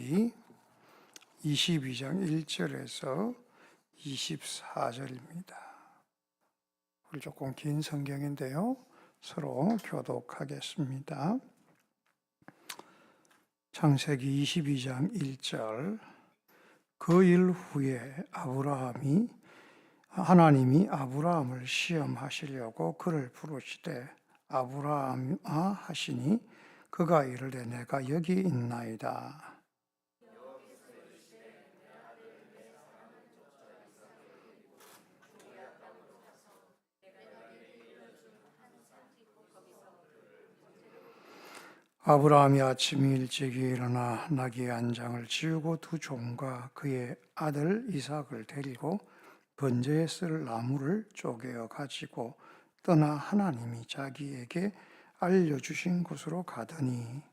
창세기 22장 1절에서 24절입니다. 우리 조금 긴 성경인데요. 서로 교독하겠습니다. 창세기 22장 1절. 그 일 후에 하나님이 아브라함을 시험하시려고 그를 부르시되 아브라함아 하시니 그가 이르되 내가 여기 있나이다. 아브라함이 아침 일찍이 일어나 나귀 한 장을 지우고 두 종과 그의 아들 이삭을 데리고 번제에 쓸 나무를 쪼개어 가지고 떠나 하나님이 자기에게 알려주신 곳으로 가더니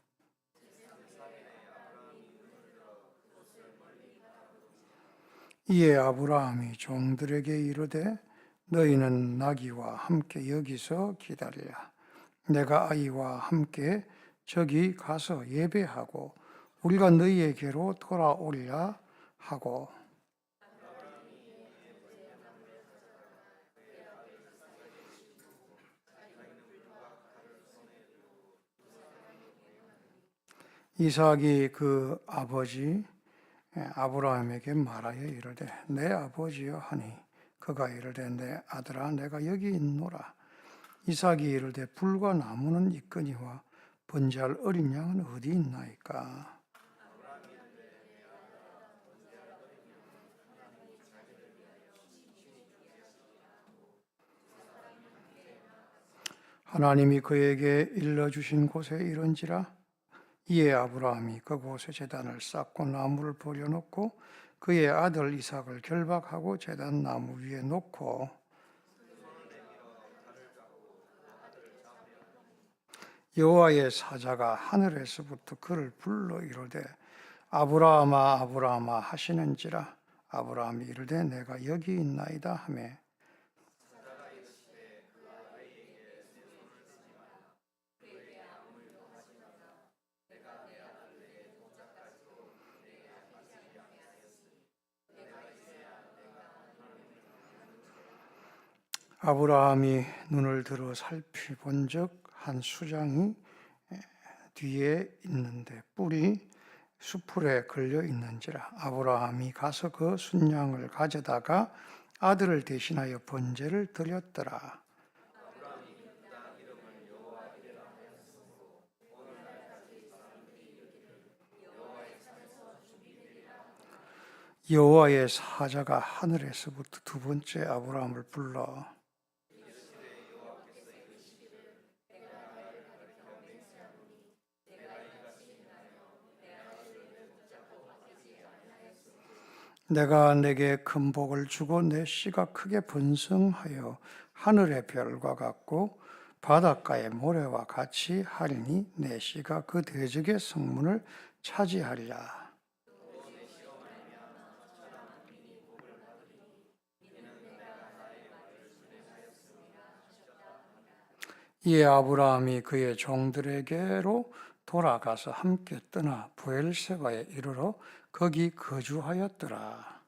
이에 아브라함이 종들에게 이르되 너희는 나귀와 함께 여기서 기다리라. 내가 아이와 함께 저기 가서 예배하고 우리가 너희에게로 돌아오리라 하고 이삭이 그 아버지 아브라함에게 말하여 이르되 내 아버지여 하니 그가 이르되 내 아들아 내가 여기 있노라. 이삭이 이르되 불과 나무는 있거니와 번제할 어린 양은 어디 있나이까? 하나님이 그에게 일러주신 곳에 이른지라. 이에 아브라함이 그곳에 제단을 쌓고 나무를 버려놓고 그의 아들 이삭을 결박하고 제단 나무 위에 놓고 여호와의 사자가 하늘에서부터 그를 불러 이르되 아브라함아 아브라함아 하시는지라. 아브라함이 이르되 내가 여기 있나이다 하매 아브라함이 눈을 들어 살피본즉 한 수장이 뒤에 있는데 뿔이 수풀에 걸려 있는지라. 아브라함이 가서 그 순양을 가져다가 아들을 대신하여 번제를 드렸더라. 여호와의 사자가 하늘에서부터 두 번째 아브라함을 불러 내가 내게 큰 복을 주고 내 씨가 크게 번성하여 하늘의 별과 같고 바닷가의 모래와 같이 하리니 내 씨가 그 대적의 성문을 차지하리라. 이에 아브라함이 그의 종들에게로 돌아가서 함께 떠나 브엘세바에 이르러 거기 거주하였더라.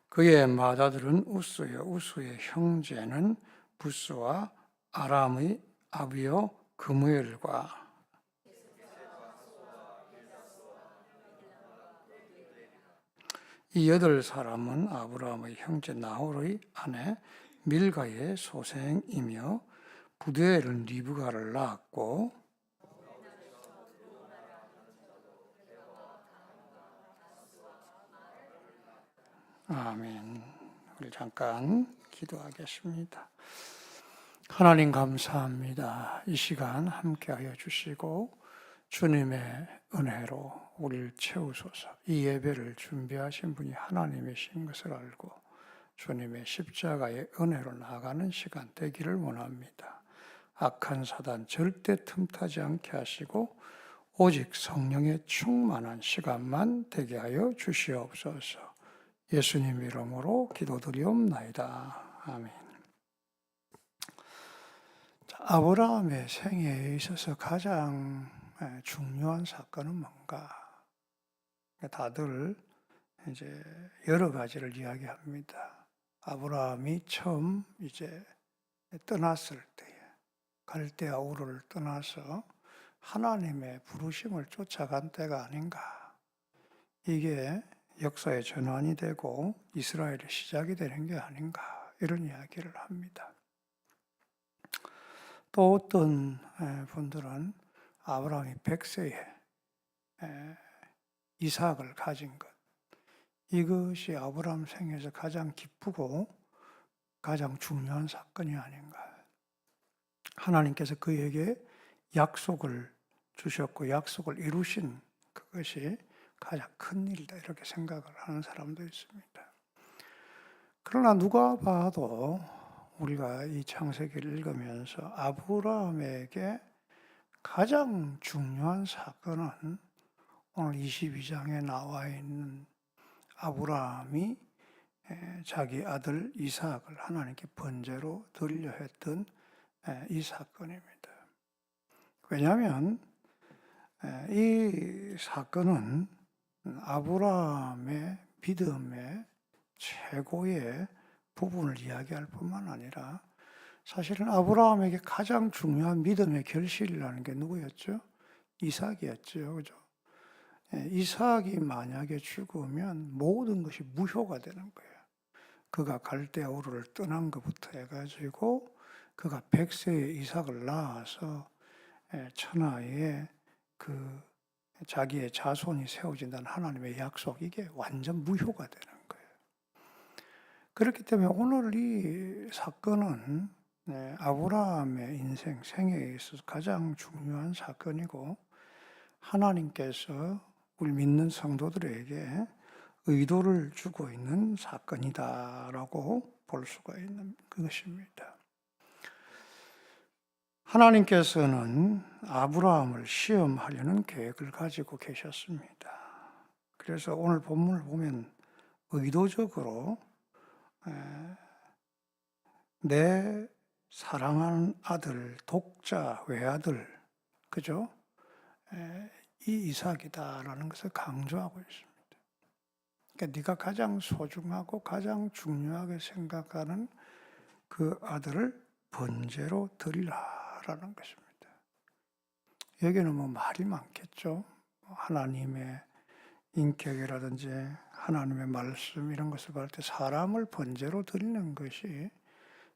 그의 맏아들은 우스요 우스의 형제는 부스와 아람의 아비요 그무엘과 이 8사람은 아브라함의 형제 나홀의 아내 밀가의 소생이며 부두엘은 리브가를 낳았고 아멘. 우리 잠깐 기도하겠습니다. 하나님 감사합니다. 이 시간 함께하여 주시고 주님의 은혜로 우리를 채우소서. 이 예배를 준비하신 분이 하나님이신 것을 알고 주님의 십자가의 은혜로 나아가는 시간 되기를 원합니다. 악한 사단 절대 틈타지 않게 하시고 오직 성령의 충만한 시간만 되게 하여 주시옵소서. 예수님 이름으로 기도드리옵나이다. 아멘. 아브라함의 생애에 있어서 가장 중요한 사건은 뭔가? 다들 이제 여러 가지를 이야기합니다. 아브라함이 처음 이제 떠났을 때에 갈대아 우르를 떠나서 하나님의 부르심을 쫓아간 때가 아닌가. 이게 역사의 전환이 되고 이스라엘의 시작이 되는 게 아닌가. 이런 이야기를 합니다. 또 어떤 분들은 아브라함이 100세에 이삭을 가진 것, 이것이 아브라함 생에서 가장 기쁘고 가장 중요한 사건이 아닌가. 하나님께서 그에게 약속을 주셨고 약속을 이루신 그것이 가장 큰 일이다, 이렇게 생각을 하는 사람도 있습니다. 그러나 누가 봐도 우리가 이 창세기를 읽으면서 아브라함에게 가장 중요한 사건은 오늘 22장에 나와 있는 아브라함이 자기 아들 이삭을 하나님께 번제로 드리려 했던 이 사건입니다. 왜냐하면 이 사건은 아브라함의 믿음의 최고의 부분을 이야기할 뿐만 아니라 사실은 아브라함에게 가장 중요한 믿음의 결실이라는 게 누구였죠? 이삭이었죠. 그죠? 이삭이 만약에 죽으면 모든 것이 무효가 되는 거예요. 그가 갈대아 우르를 떠난 것부터 해가지고 그가 100세에 이삭을 낳아서 천하에 그 자기의 자손이 세워진다는 하나님의 약속, 이게 완전 무효가 되는 거예요. 그렇기 때문에 오늘 이 사건은 아브라함의 인생, 생애에 있어서 가장 중요한 사건이고 하나님께서 우리 믿는 성도들에게 의도를 주고 있는 사건이다라고 볼 수가 있는 것입니다. 하나님께서는 아브라함을 시험하려는 계획을 가지고 계셨습니다. 그래서 오늘 본문을 보면 의도적으로 내 사랑하는 아들, 독자 외아들, 그죠? 이 이삭이다라는 것을 강조하고 있습니다. 그러니까 네가 가장 소중하고 가장 중요하게 생각하는 그 아들을 번제로 드리라라는 것입니다. 여기는 뭐 말이 많겠죠. 하나님의 인격이라든지 하나님의 말씀 이런 것을 볼 때 사람을 번제로 드리는 것이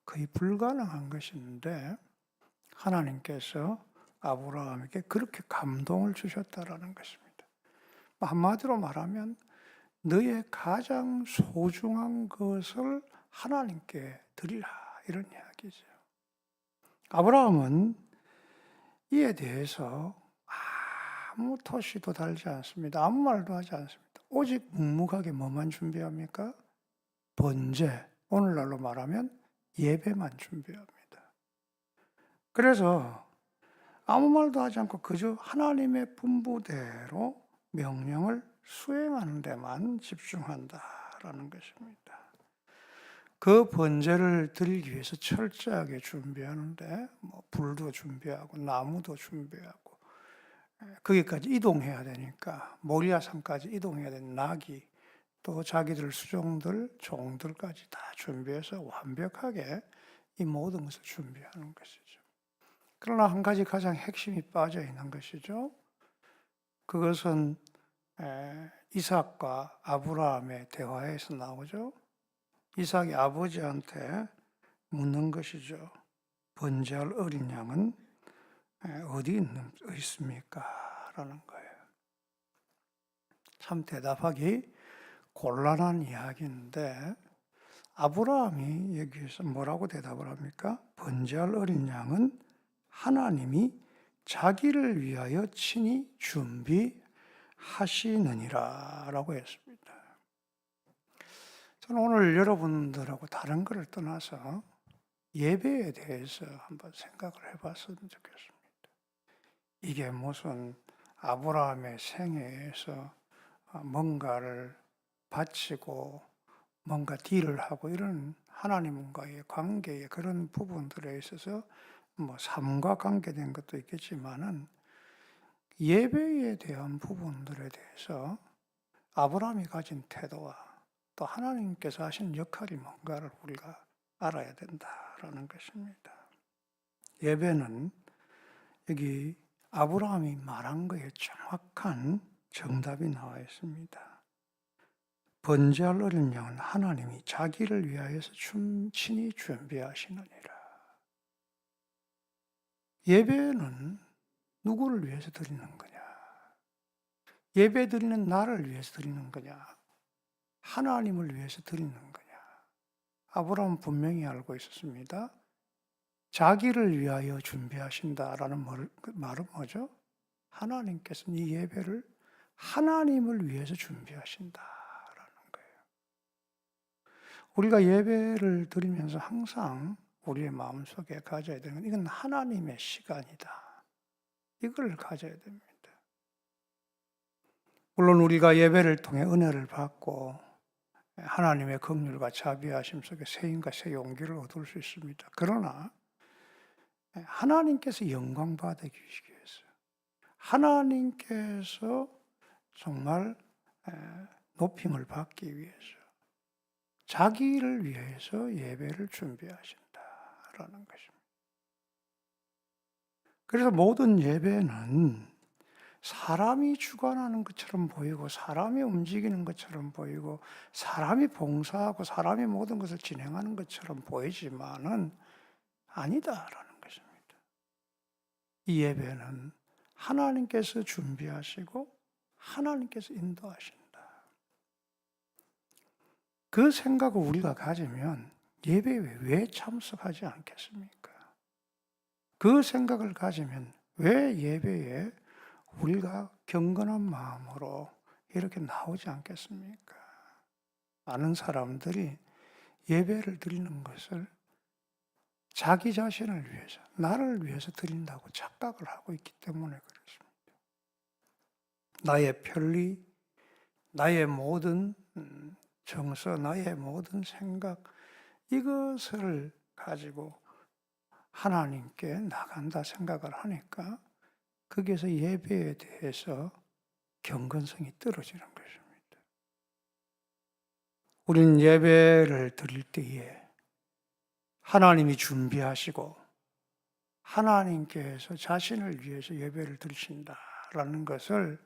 거의 불가능한 것인데 하나님께서 아브라함에게 그렇게 감동을 주셨다라는 것입니다. 한마디로 말하면 너의 가장 소중한 것을 하나님께 드리라, 이런 이야기죠. 아브라함은 이에 대해서 아무 토시도 달지 않습니다. 아무 말도 하지 않습니다. 오직 묵묵하게 뭐만 준비합니까? 번제, 오늘날로 말하면 예배만 준비합니다. 그래서 아무 말도 하지 않고 그저 하나님의 분부대로 명령을 수행하는 데만 집중한다라는 것입니다. 그 번제를 드리기 위해서 철저하게 준비하는데 불도 준비하고 나무도 준비하고 거기까지 이동해야 되니까 모리아산까지 이동해야 되는 나귀, 또 자기들 수종들, 종들까지 다 준비해서 완벽하게 이 모든 것을 준비하는 것이죠. 그러나 한 가지 가장 핵심이 빠져 있는 것이죠. 그것은 이삭과 아브라함의 대화에서 나오죠. 이삭이 아버지한테 묻는 것이죠. 번제할 어린 양은 어디 있습니까? 라는 거예요. 참 대답하기 곤란한 이야기인데 아브라함이 여기서 뭐라고 대답을 합니까? 번제할 어린 양은 하나님이 자기를 위하여 친히 준비하시느니라 라고 했습니다. 저는 오늘 여러분들하고 다른 것을 떠나서 예배에 대해서 한번 생각을 해봤으면 좋겠습니다. 이게 무슨 아브라함의 생애에서 뭔가를 바치고 뭔가 딜을 하고 이런 하나님과의 관계의 그런 부분들에 있어서 삶과 관계된 것도 있겠지만은 예배에 대한 부분들에 대해서 아브라함이 가진 태도와 또 하나님께서 하신 역할이 뭔가를 우리가 알아야 된다라는 것입니다. 예배는 여기 아브라함이 말한 것에 정확한 정답이 나와 있습니다. 번제할 어린 양은 하나님이 자기를 위하여서 친히 준비하시느니라. 예배는 누구를 위해서 드리는 거냐? 예배 드리는 나를 위해서 드리는 거냐? 하나님을 위해서 드리는 거냐? 아브라함은 분명히 알고 있었습니다. 자기를 위하여 준비하신다라는 말은 뭐죠? 하나님께서는 이 예배를 하나님을 위해서 준비하신다라는 거예요. 우리가 예배를 드리면서 항상 우리의 마음속에 가져야 되는 건 이건 하나님의 시간이다. 이걸 가져야 됩니다. 물론 우리가 예배를 통해 은혜를 받고 하나님의 긍휼과 자비하심 속에 새 힘과 새 용기를 얻을 수 있습니다. 그러나 하나님께서 영광 받기 위해서 하나님께서 정말 높임을 받기 위해서 자기를 위해서 예배를 준비하신다라는 것입니다. 그래서 모든 예배는 사람이 주관하는 것처럼 보이고 사람이 움직이는 것처럼 보이고 사람이 봉사하고 사람이 모든 것을 진행하는 것처럼 보이지만은 아니다라는 것입니다. 이 예배는 하나님께서 준비하시고 하나님께서 인도하신다. 그 생각을 우리가 가지면 예배에 왜 참석하지 않겠습니까? 그 생각을 가지면 왜 예배에 우리가 경건한 마음으로 이렇게 나오지 않겠습니까? 많은 사람들이 예배를 드리는 것을 자기 자신을 위해서, 나를 위해서 드린다고 착각을 하고 있기 때문에 그렇습니다. 나의 편리, 나의 모든 정서, 나의 모든 생각, 이것을 가지고 하나님께 나간다 생각을 하니까 거기에서 예배에 대해서 경건성이 떨어지는 것입니다. 우리는 예배를 드릴 때에 하나님이 준비하시고 하나님께서 자신을 위해서 예배를 드리신다라는 것을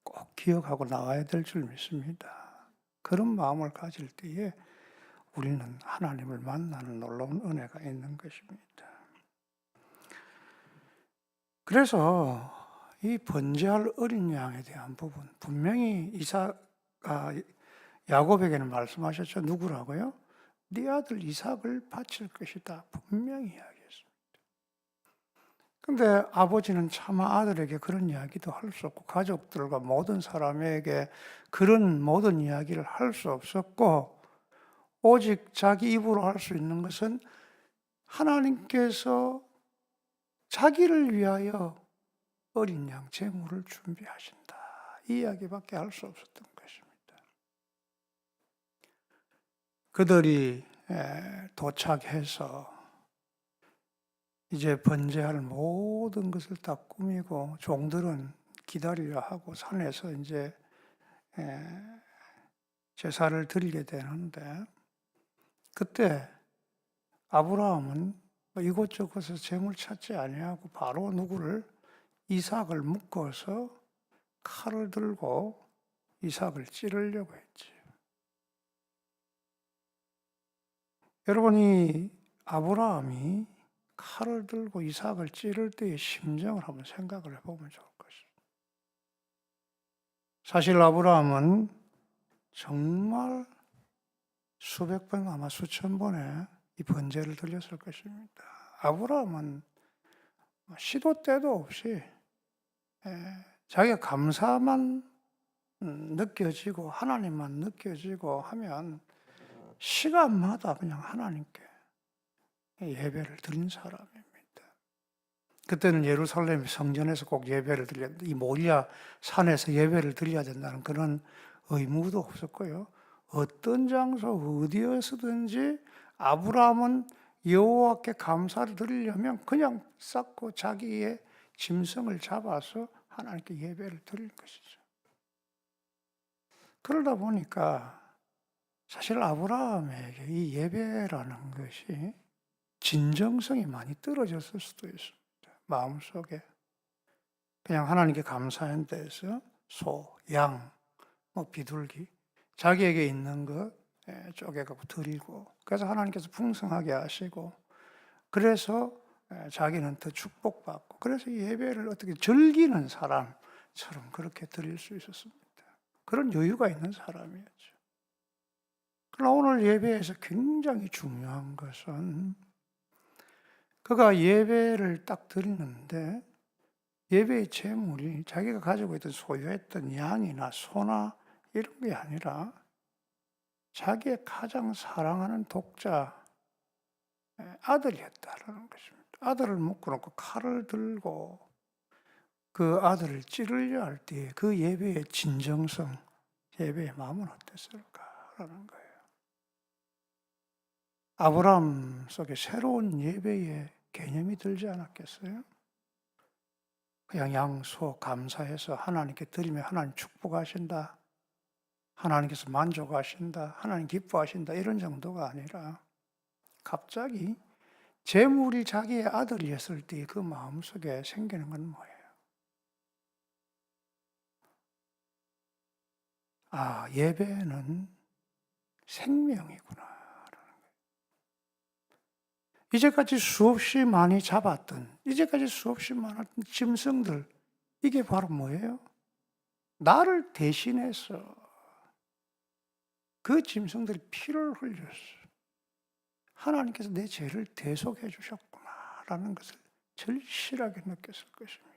꼭 기억하고 나와야 될 줄 믿습니다. 그런 마음을 가질 때에 우리는 하나님을 만나는 놀라운 은혜가 있는 것입니다. 그래서 이 번제할 어린 양에 대한 부분, 분명히 야곱에게는 말씀하셨죠. 누구라고요? 네 아들 이삭을 바칠 것이다. 분명히 이야기했습니다. 근데 아버지는 차마 아들에게 그런 이야기도 할 수 없고 가족들과 모든 사람에게 그런 모든 이야기를 할 수 없었고 오직 자기 입으로 할 수 있는 것은 하나님께서 자기를 위하여 어린 양 제물을 준비하신다. 이 이야기밖에 할 수 없었던 것입니다. 그들이 도착해서 이제 번제할 모든 것을 다 꾸미고 종들은 기다리려 하고 산에서 이제 제사를 드리게 되는데 그때 아브라함은 이곳저곳에서 재물 찾지 아니하고 바로 누구를 이삭을 묶어서 칼을 들고 이삭을 찌르려고 했지. 여러분이 아브라함이 칼을 들고 이삭을 찌를 때의 심정을 한번 생각을 해보면 좋을 것입니다. 사실 아브라함은 정말 수백 번 아마 수천 번의 이 번제를 드렸을 것입니다. 아브라함은 시도 때도 없이 자기가 감사만 느껴지고 하나님만 느껴지고 하면 시간마다 그냥 하나님께 예배를 드린 사람입니다. 그때는 예루살렘 성전에서 꼭 예배를 드려야 이 모리아 산에서 예배를 드려야 된다는 그런 의무도 없었고요. 어떤 장소 어디에서든지 아브라함은 여호와께 감사를 드리려면 그냥 쌓고 자기의 짐승을 잡아서 하나님께 예배를 드리는 것이죠. 그러다 보니까 사실 아브라함에게 이 예배라는 것이 진정성이 많이 떨어졌을 수도 있습니다. 마음속에 그냥 하나님께 감사한 데에서 소, 양, 비둘기 자기에게 있는 것 쪼개갖고 드리고, 그래서 하나님께서 풍성하게 하시고, 그래서 자기는 더 축복받고, 그래서 예배를 어떻게 즐기는 사람처럼 그렇게 드릴 수 있었습니다. 그런 여유가 있는 사람이었죠. 그러나 오늘 예배에서 굉장히 중요한 것은 그가 예배를 딱 드리는데 예배의 제물이 자기가 가지고 있던 소유했던 양이나 소나 이런 게 아니라 자기의 가장 사랑하는 독자 아들이었다라는 것입니다. 아들을 묶어놓고 칼을 들고 그 아들을 찌르려 할 때 그 예배의 진정성, 예배의 마음은 어땠을까라는 거예요. 아브라함 속에 새로운 예배의 개념이 들지 않았겠어요? 그냥 양소 감사해서 하나님께 드리면 하나님 축복하신다, 하나님께서 만족하신다, 하나님 기뻐하신다 이런 정도가 아니라 갑자기 재물이 자기의 아들이었을 때 그 마음속에 생기는 건 뭐예요? 아, 예배는 생명이구나. 이제까지 수없이 많이 잡았던, 이제까지 수없이 많았던 짐승들, 이게 바로 뭐예요? 나를 대신해서 그 짐승들이 피를 흘렸어. 하나님께서 내 죄를 대속해 주셨구나라는 것을 절실하게 느꼈을 것입니다.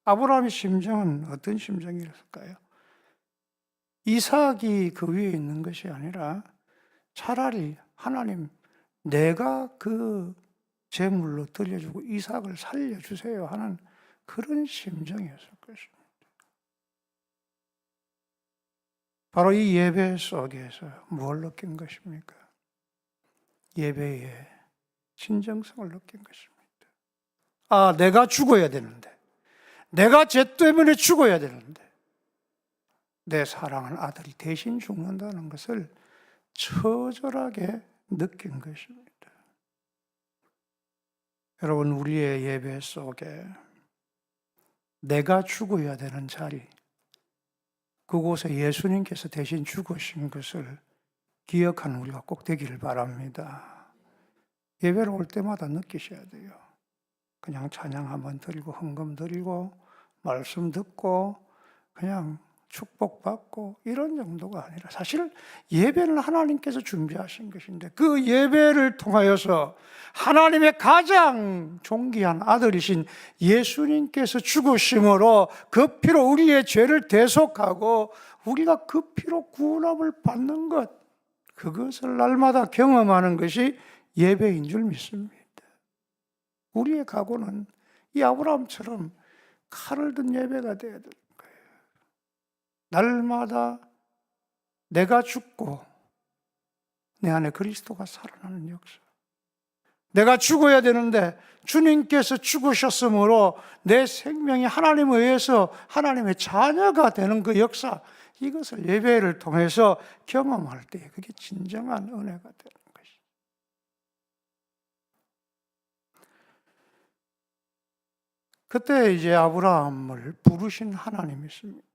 아브라함의 심정은 어떤 심정이었을까요? 이삭이 그 위에 있는 것이 아니라 차라리 하나님, 내가 그 제물로 들려주고 이삭을 살려주세요 하는 그런 심정이었을 것입니다. 바로 이 예배 속에서 뭘 느낀 것입니까? 예배의 진정성을 느낀 것입니다. 아, 내가 죽어야 되는데, 내가 죄 때문에 죽어야 되는데 내 사랑하는 아들이 대신 죽는다는 것을 처절하게 느낀 것입니다. 여러분, 우리의 예배 속에 내가 죽어야 되는 자리, 그곳에 예수님께서 대신 죽으신 것을 기억하는 우리가 꼭 되기를 바랍니다. 예배를 올 때마다 느끼셔야 돼요. 그냥 찬양 한번 드리고 헌금 드리고 말씀 듣고 그냥 축복받고 이런 정도가 아니라 사실 예배는 하나님께서 준비하신 것인데 그 예배를 통하여서 하나님의 가장 존귀한 아들이신 예수님께서 죽으심으로 그 피로 우리의 죄를 대속하고 우리가 그 피로 구원함을 받는 것, 그것을 날마다 경험하는 것이 예배인 줄 믿습니다. 우리의 각오는 이 아브라함처럼 칼을 든 예배가 되어야 됩니다. 날마다 내가 죽고 내 안에 그리스도가 살아나는 역사. 내가 죽어야 되는데 주님께서 죽으셨으므로 내 생명이 하나님에 의해서 하나님의 자녀가 되는 그 역사, 이것을 예배를 통해서 경험할 때 그게 진정한 은혜가 되는 것이죠. 그때 이제 아브라함을 부르신 하나님이 있습니다.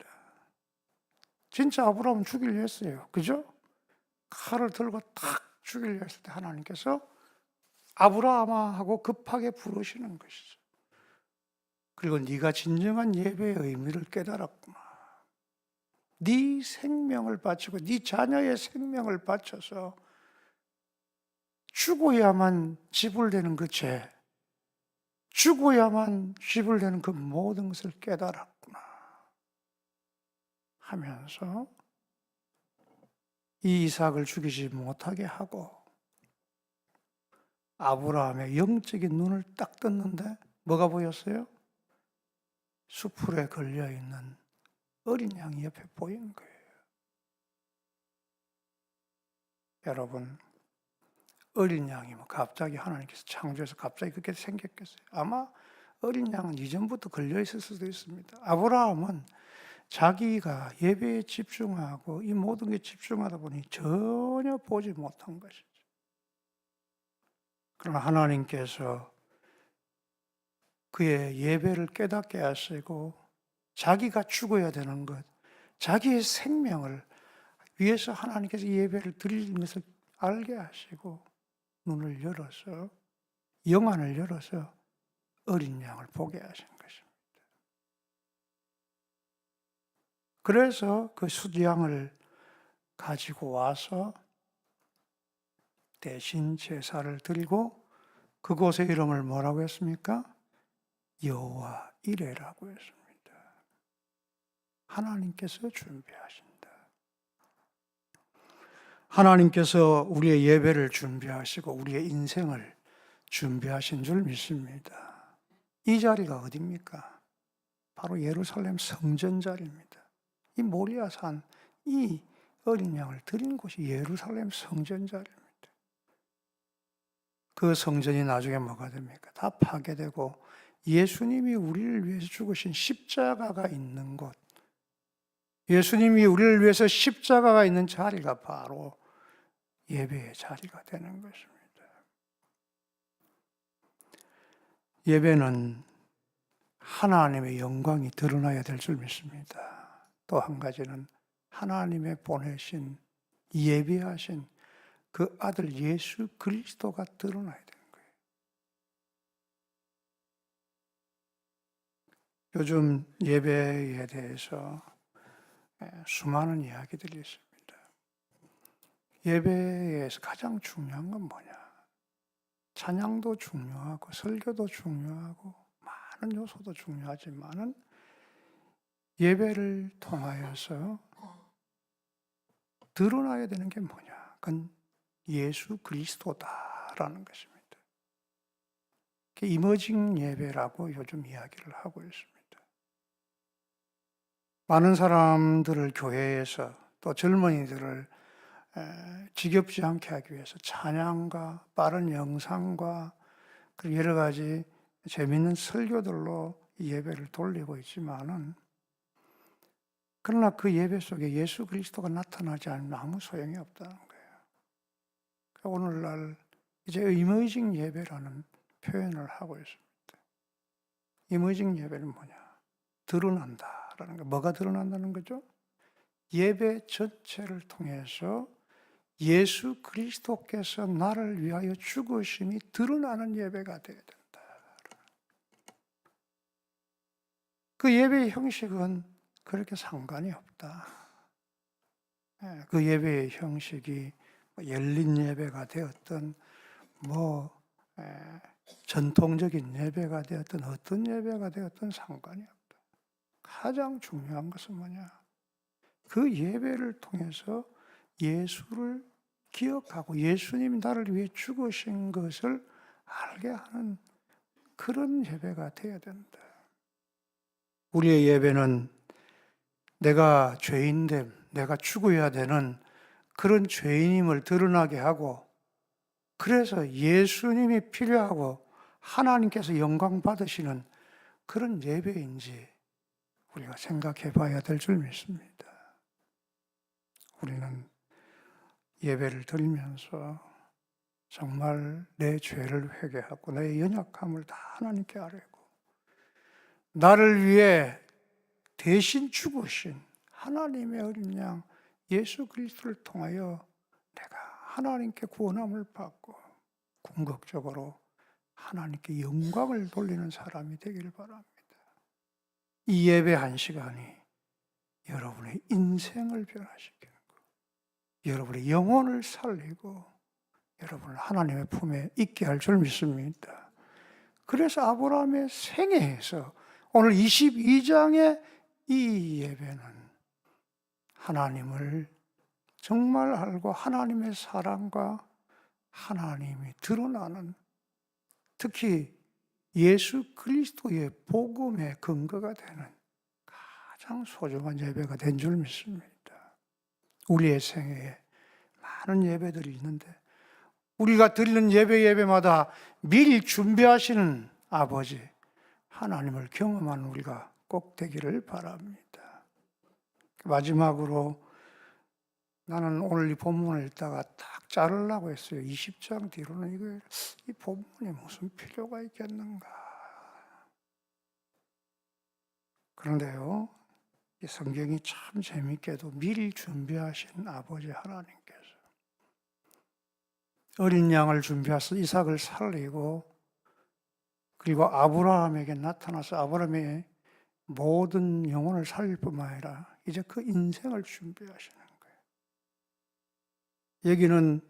진짜 아브라함은 죽이려 했어요. 그죠? 칼을 들고 탁 죽이려 했을 때 하나님께서 아브라함아 하고 급하게 부르시는 것이죠. 그리고 네가 진정한 예배의 의미를 깨달았구나. 네 생명을 바치고 네 자녀의 생명을 바쳐서 죽어야만 지불되는 그 죄, 죽어야만 지불되는 그 모든 것을 깨달았구나 하면서 이 이삭을 죽이지 못하게 하고 아브라함의 영적인 눈을 딱 떴는데 뭐가 보였어요? 수풀에 걸려있는 어린 양이 옆에 보이는 거예요. 여러분, 어린 양이 뭐 갑자기 하나님께서 창조해서 갑자기 그렇게 생겼겠어요? 아마 어린 양은 이전부터 걸려 있을 수도 있습니다. 아브라함은 자기가 예배에 집중하고 이 모든 게 집중하다 보니 전혀 보지 못한 것이죠. 그러나 하나님께서 그의 예배를 깨닫게 하시고 자기가 죽어야 되는 것, 자기의 생명을 위해서 하나님께서 예배를 드리는 것을 알게 하시고 눈을 열어서 영안을 열어서 어린 양을 보게 하신 것입니다. 그래서 그 숫양을 가지고 와서 대신 제사를 드리고 그곳의 이름을 뭐라고 했습니까? 여호와 이레라고 했습니다. 하나님께서 준비하신다. 하나님께서 우리의 예배를 준비하시고 우리의 인생을 준비하신 줄 믿습니다. 이 자리가 어디입니까? 바로 예루살렘 성전 자리입니다. 이 모리아산, 이 어린 양을 드린 곳이 예루살렘 성전 자리입니다. 그 성전이 나중에 뭐가 됩니까? 다 파괴되고 예수님이 우리를 위해서 죽으신 십자가가 있는 곳, 예수님이 우리를 위해서 십자가가 있는 자리가 바로 예배의 자리가 되는 것입니다. 예배는 하나님의 영광이 드러나야 될 줄 믿습니다. 또 한 가지는 하나님의 보내신 예비하신 그 아들 예수 그리스도가 드러나야 되는 거예요. 요즘 예배에 대해서 수많은 이야기들이 있습니다. 예배에서 가장 중요한 건 뭐냐? 찬양도 중요하고 설교도 중요하고 많은 요소도 중요하지만은 예배를 통하여서 드러나야 되는 게 뭐냐? 그건 예수 그리스도다라는 것입니다. 이머징 예배라고 요즘 이야기를 하고 있습니다. 많은 사람들을 교회에서 또 젊은이들을 지겹지 않게 하기 위해서 찬양과 빠른 영상과 여러 가지 재미있는 설교들로 예배를 돌리고 있지만은 그러나 그 예배 속에 예수 그리스도가 나타나지 않으면 아무 소용이 없다는 거예요. 오늘날 이제 이머징 예배라는 표현을 하고 있습니다. 이머징 예배는 뭐냐? 드러난다라는 거. 뭐가 드러난다는 거죠? 예배 전체를 통해서 예수 그리스도께서 나를 위하여 죽으심이 드러나는 예배가 되어야 된다. 그 예배의 형식은 그렇게 상관이 없다. 그 예배의 형식이 열린 예배가 되었든 전통적인 예배가 되었든 어떤 예배가 되었든 상관이 없다. 가장 중요한 것은 뭐냐? 그 예배를 통해서 예수를 기억하고 예수님이 나를 위해 죽으신 것을 알게 하는 그런 예배가 되어야 된다. 우리의 예배는 내가 죄인됨, 내가 죽어야 되는 그런 죄인임을 드러나게 하고 그래서 예수님이 필요하고 하나님께서 영광 받으시는 그런 예배인지 우리가 생각해 봐야 될 줄 믿습니다. 우리는 예배를 드리면서 정말 내 죄를 회개하고 내 연약함을 다 하나님께 아뢰고 나를 위해 대신 죽으신 하나님의 어린 양 예수 그리스도를 통하여 내가 하나님께 구원함을 받고 궁극적으로 하나님께 영광을 돌리는 사람이 되기를 바랍니다. 이 예배 한 시간이 여러분의 인생을 변화시키는 것, 여러분의 영혼을 살리고 여러분을 하나님의 품에 있게 할 줄 믿습니다. 그래서 아브라함의 생애에서 오늘 22장의 이 예배는 하나님을 정말 알고 하나님의 사랑과 하나님이 드러나는 특히 예수 그리스도의 복음의 근거가 되는 가장 소중한 예배가 된 줄 믿습니다. 우리의 생애에 많은 예배들이 있는데 우리가 드리는 예배마다 미리 준비하시는 아버지 하나님을 경험하는 우리가 꼭 되기를 바랍니다. 마지막으로 나는 오늘 이 본문을 읽다가 딱 자르려고 했어요. 20장 뒤로는 이 본문이 무슨 필요가 있겠는가. 그런데요, 이 성경이 참 재밌게도 미리 준비하신 아버지 하나님께서 어린 양을 준비해서 이삭을 살리고, 그리고 아브라함에게 나타나서 아브라함의 모든 영혼을 살릴 뿐만 아니라 이제 그 인생을 준비하시는 거예요. 여기는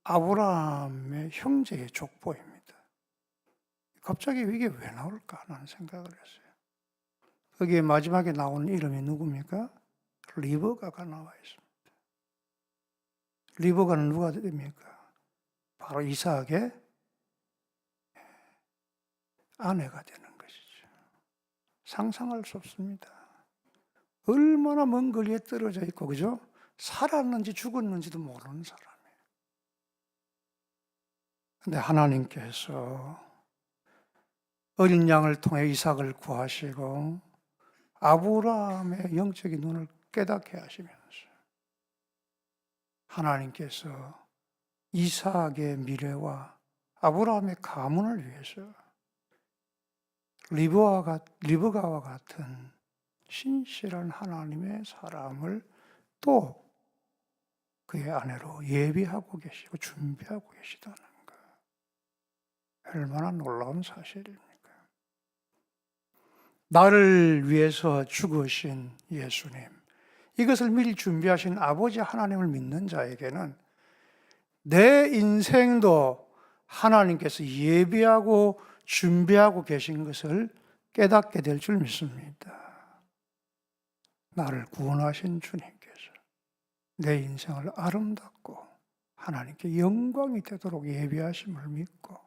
아브라함의 형제의 족보입니다. 갑자기 이게 왜 나올까 하는 생각을 했어요. 거기에 마지막에 나오는 이름이 누굽니까? 리브가가 나와 있습니다. 리브가는 누가 됩니까? 바로 이삭의 아내가 되는 것이죠. 상상할 수 없습니다. 얼마나 먼 거리에 떨어져 있고, 그죠? 살았는지 죽었는지도 모르는 사람이에요. 근데 하나님께서 어린 양을 통해 이삭을 구하시고 아브라함의 영적인 눈을 깨닫게 하시면서 하나님께서 이삭의 미래와 아브라함의 가문을 위해서 리브가와 같은 신실한 하나님의 사람을 또 그의 아내로 예비하고 계시고 준비하고 계시다는 것. 얼마나 놀라운 사실입니까? 나를 위해서 죽으신 예수님, 이것을 미리 준비하신 아버지 하나님을 믿는 자에게는 내 인생도 하나님께서 예비하고 준비하고 계신 것을 깨닫게 될 줄 믿습니다. 나를 구원하신 주님께서 내 인생을 아름답고 하나님께 영광이 되도록 예비하심을 믿고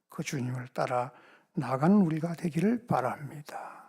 그 주님을 따라 나가는 우리가 되기를 바랍니다.